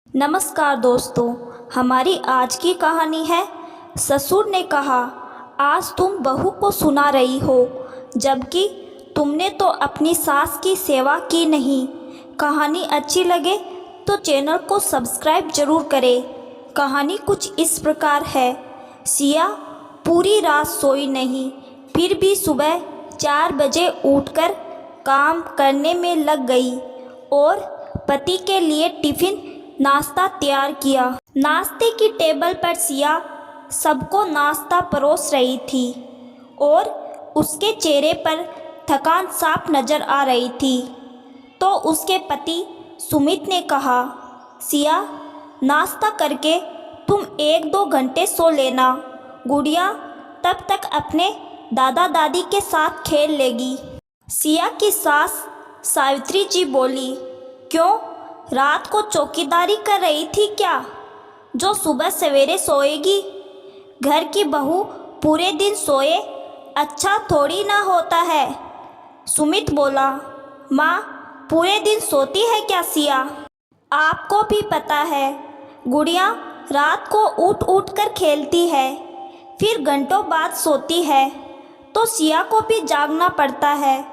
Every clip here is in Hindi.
नमस्कार दोस्तों, हमारी आज की कहानी है ससुर ने कहा। आज तुम बहू को सुना रही हो, जबकि तुमने तो अपनी सास की सेवा की नहीं। कहानी अच्छी लगे तो चैनल को सब्सक्राइब जरूर करें। कहानी कुछ इस प्रकार है। सिया पूरी रात सोई नहीं, फिर भी सुबह 4 बजे उठकर काम करने में लग गई और पति के लिए टिफ़िन नाश्ता तैयार किया। नाश्ते की टेबल पर सिया सबको नाश्ता परोस रही थी और उसके चेहरे पर थकान साफ नजर आ रही थी। तो उसके पति सुमित ने कहा, सिया नाश्ता करके तुम 1-2 घंटे सो लेना। गुड़िया तब तक अपने दादा दादी के साथ खेल लेगी। सिया की सास सावित्री जी बोली, क्यों, रात को चौकीदारी कर रही थी क्या, जो सुबह सवेरे सोएगी? घर की बहू पूरे दिन सोए अच्छा थोड़ी ना होता है। सुमित बोला, माँ पूरे दिन सोती है क्या सिया? आपको भी पता है गुड़िया रात को उठ उठ कर खेलती है, फिर घंटों बाद सोती है, तो सिया को भी जागना पड़ता है।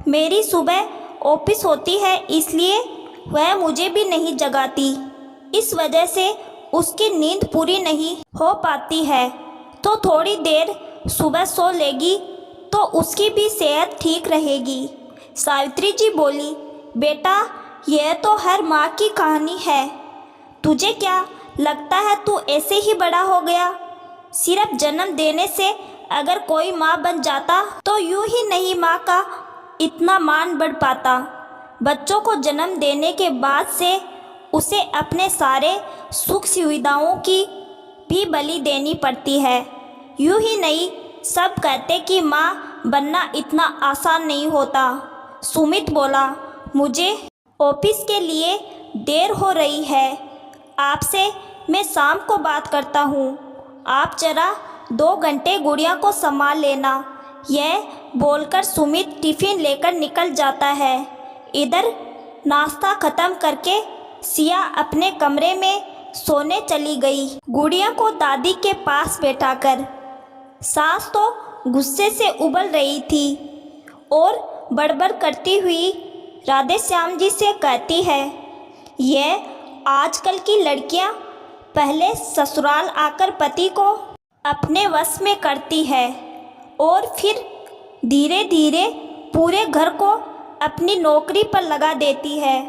मेरी सुबह ऑफिस होती है, इसलिए वह मुझे भी नहीं जगाती। इस वजह से उसकी नींद पूरी नहीं हो पाती है, तो थोड़ी देर सुबह सो लेगी तो उसकी भी सेहत ठीक रहेगी। सावित्री जी बोली, बेटा यह तो हर माँ की कहानी है। तुझे क्या लगता है तू ऐसे ही बड़ा हो गया? सिर्फ जन्म देने से अगर कोई माँ बन जाता तो यूं ही नहीं माँ का इतना मान बढ़ पाता। बच्चों को जन्म देने के बाद से उसे अपने सारे सुख सुविधाओं की भी बलि देनी पड़ती है। यूं ही नहीं, सब कहते कि माँ बनना इतना आसान नहीं होता। सुमित बोला, मुझे ऑफिस के लिए देर हो रही है, आपसे मैं शाम को बात करता हूँ। आप जरा 2 घंटे गुड़िया को संभाल लेना। यह बोलकर सुमित टिफ़िन लेकर निकल जाता है। इधर नाश्ता खत्म करके सिया अपने कमरे में सोने चली गई। गुड़िया को दादी के पास बैठाकर सास तो गुस्से से उबल रही थी और बड़बड़ करती हुई राधे श्याम जी से कहती है, यह आजकल की लड़कियां पहले ससुराल आकर पति को अपने वश में करती है और फिर धीरे धीरे पूरे घर को अपनी नौकरी पर लगा देती है।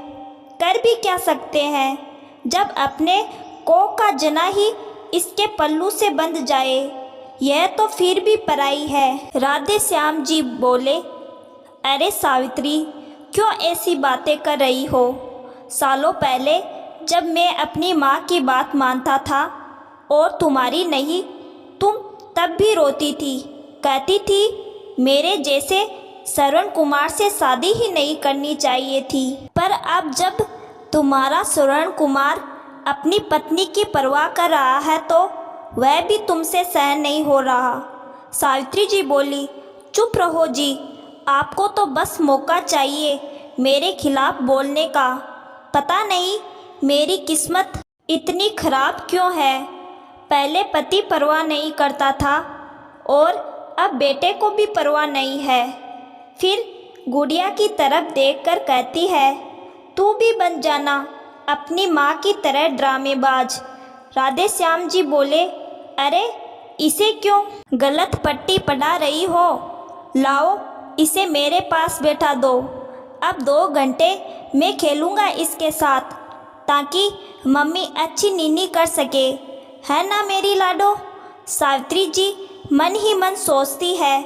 कर भी क्या सकते हैं, जब अपने कोख का जना ही इसके पल्लू से बंध जाए। यह तो फिर भी पराई है। राधे श्याम जी बोले, अरे सावित्री क्यों ऐसी बातें कर रही हो? सालों पहले जब मैं अपनी माँ की बात मानता था और तुम्हारी नहीं, तुम तब भी रोती थी, कहती थी मेरे जैसे श्रवण कुमार से शादी ही नहीं करनी चाहिए थी। पर अब जब तुम्हारा श्रवण कुमार अपनी पत्नी की परवाह कर रहा है तो वह भी तुमसे सहन नहीं हो रहा। सावित्री जी बोली, चुप रहो जी, आपको तो बस मौका चाहिए मेरे खिलाफ बोलने का। पता नहीं मेरी किस्मत इतनी खराब क्यों है। पहले पति परवाह नहीं करता था और अब बेटे को भी परवाह नहीं है। फिर गुड़िया की तरफ देखकर कहती है, तू भी बन जाना अपनी माँ की तरह ड्रामेबाज। राधे श्याम जी बोले, अरे इसे क्यों गलत पट्टी पढ़ा रही हो? लाओ इसे मेरे पास बैठा दो। अब 2 घंटे मैं खेलूँगा इसके साथ, ताकि मम्मी अच्छी नीनी कर सके, है ना मेरी लाडो? सावित्री जी मन ही मन सोचती है,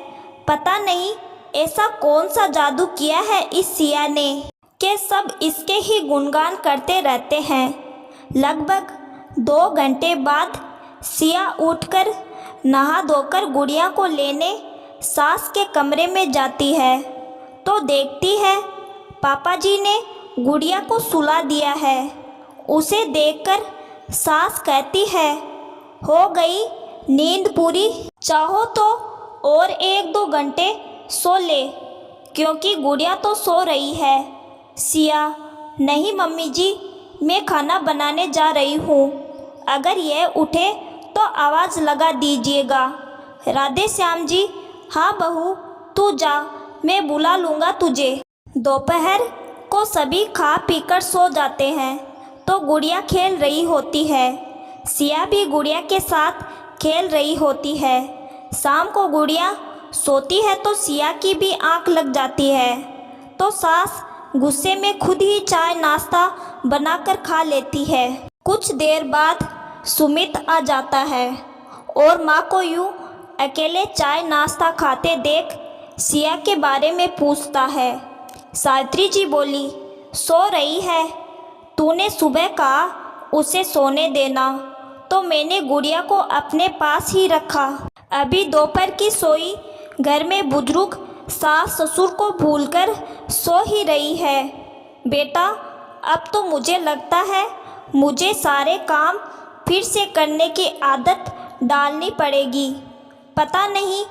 पता नहीं ऐसा कौन सा जादू किया है इस सिया ने कि सब इसके ही गुणगान करते रहते हैं। लगभग 2 घंटे बाद सिया उठकर नहा धोकर गुड़िया को लेने सास के कमरे में जाती है तो देखती है पापा जी ने गुड़िया को सुला दिया है। उसे देखकर सास कहती है, हो गई नींद पूरी, चाहो तो और 1-2 घंटे सो ले, क्योंकि गुड़िया तो सो रही है। सिया, नहीं मम्मी जी, मैं खाना बनाने जा रही हूँ, अगर यह उठे तो आवाज़ लगा दीजिएगा। राधे श्याम जी, हाँ बहू तू जा, मैं बुला लूँगा तुझे। दोपहर को सभी खा पीकर सो जाते हैं तो गुड़िया खेल रही होती है। सिया भी गुड़िया के साथ खेल रही होती है। शाम को गुड़िया सोती है तो सिया की भी आंख लग जाती है, तो सास गुस्से में खुद ही चाय नाश्ता बनाकर खा लेती है। कुछ देर बाद सुमित आ जाता है और माँ को यूँ अकेले चाय नाश्ता खाते देख सिया के बारे में पूछता है। सावित्री जी बोली, सो रही है, तूने सुबह कहा उसे सोने देना, तो मैंने गुड़िया को अपने पास ही रखा। अभी दोपहर की सोई घर में बुजुर्ग सास ससुर को भूलकर सो ही रही है। बेटा, अब तो मुझे लगता है मुझे सारे काम फिर से करने की आदत डालनी पड़ेगी। पता नहीं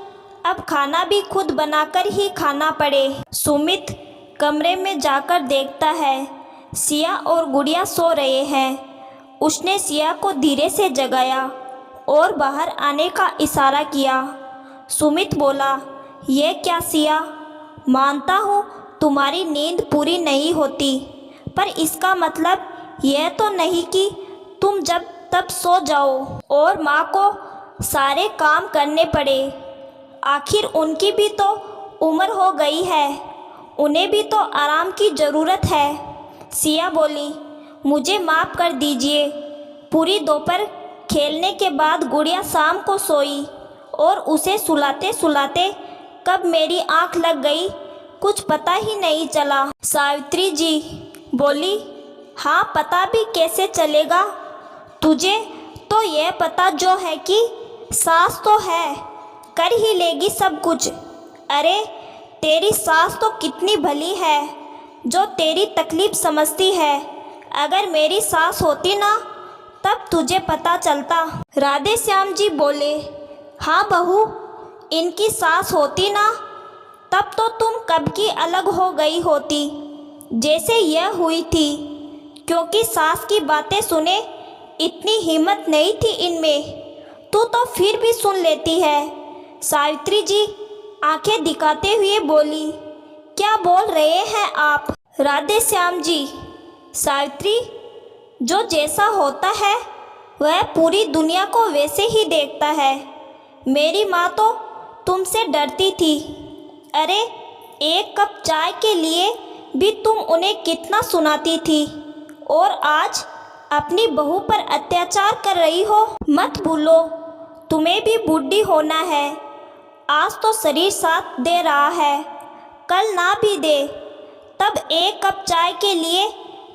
अब खाना भी खुद बनाकर ही खाना पड़े। सुमित कमरे में जाकर देखता है सिया और गुड़िया सो रहे हैं। उसने सिया को धीरे से जगाया और बाहर आने का इशारा किया। सुमित बोला, ये क्या सिया, मानता हूँ तुम्हारी नींद पूरी नहीं होती, पर इसका मतलब यह तो नहीं कि तुम जब तब सो जाओ और माँ को सारे काम करने पड़े। आखिर उनकी भी तो उम्र हो गई है, उन्हें भी तो आराम की ज़रूरत है। सिया बोली, मुझे माफ़ कर दीजिए। पूरी दोपहर खेलने के बाद गुड़िया शाम को सोई और उसे सुलाते सुलाते कब मेरी आंख लग गई कुछ पता ही नहीं चला। सावित्री जी बोली, हाँ पता भी कैसे चलेगा, तुझे तो यह पता जो है कि सास तो है, कर ही लेगी सब कुछ। अरे तेरी सास तो कितनी भली है जो तेरी तकलीफ़ समझती है। अगर मेरी सास होती ना तब तुझे पता चलता। राधे श्याम जी बोले, हाँ बहू, इनकी सास होती ना तब तो तुम कब की अलग हो गई होती जैसे यह हुई थी, क्योंकि सास की बातें सुने इतनी हिम्मत नहीं थी इनमें, तू तो फिर भी सुन लेती है। सावित्री जी आंखें दिखाते हुए बोली, क्या बोल रहे हैं आप? राधे श्याम जी, सावित्री, जो जैसा होता है वह पूरी दुनिया को वैसे ही देखता है। मेरी माँ तो तुमसे डरती थी। अरे एक कप चाय के लिए भी तुम उन्हें कितना सुनाती थी, और आज अपनी बहू पर अत्याचार कर रही हो। मत भूलो तुम्हें भी बूढ़ी होना है। आज तो शरीर साथ दे रहा है, कल ना भी दे, तब एक कप चाय के लिए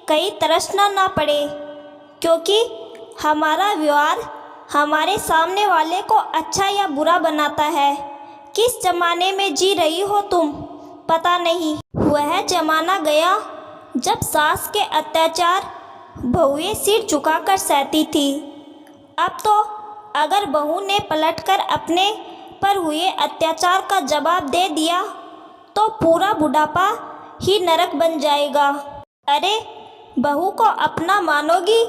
कहीं तरसना ना पड़े, क्योंकि हमारा व्यवहार हमारे सामने वाले को अच्छा या बुरा बनाता है। किस जमाने में जी रही हो तुम पता नहीं। वह जमाना गया जब सास के अत्याचार बहुएं सिर झुकाकर सहती थी। अब तो अगर बहू ने पलटकर अपने पर हुए अत्याचार का जवाब दे दिया तो पूरा बुढ़ापा ही नरक बन जाएगा। अरे बहू को अपना मानोगी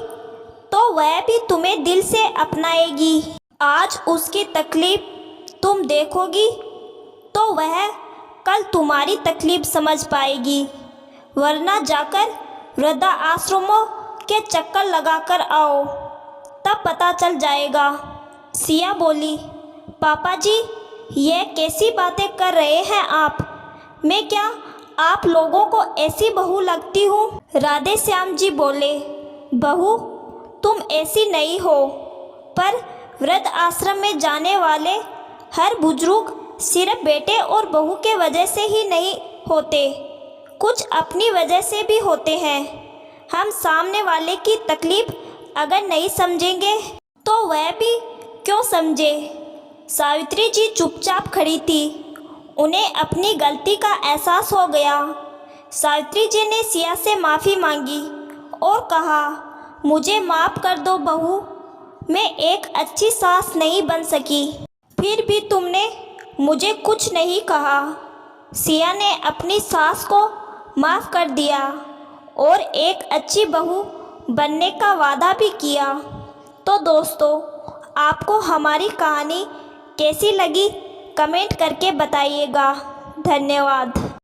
तो वह भी तुम्हें दिल से अपनाएगी। आज उसकी तकलीफ तुम देखोगी तो वह कल तुम्हारी तकलीफ समझ पाएगी, वरना जाकर वृद्धा आश्रमों के चक्कर लगाकर आओ, तब पता चल जाएगा। सिया बोली, पापा जी ये कैसी बातें कर रहे हैं आप? मैं क्या आप लोगों को ऐसी बहू लगती हूँ? राधे श्याम जी बोले, बहू तुम ऐसी नहीं हो, पर वृद्ध आश्रम में जाने वाले हर बुजुर्ग सिर्फ बेटे और बहू के वजह से ही नहीं होते, कुछ अपनी वजह से भी होते हैं। हम सामने वाले की तकलीफ अगर नहीं समझेंगे तो वह भी क्यों समझे। सावित्री जी चुपचाप खड़ी थी, उन्हें अपनी गलती का एहसास हो गया। सावित्री जी ने सिया से माफ़ी मांगी और कहा, मुझे माफ़ कर दो बहू, मैं एक अच्छी सास नहीं बन सकी, फिर भी तुमने मुझे कुछ नहीं कहा। सिया ने अपनी सास को माफ़ कर दिया और एक अच्छी बहू बनने का वादा भी किया। तो दोस्तों, आपको हमारी कहानी कैसी लगी कमेंट करके बताइएगा। धन्यवाद।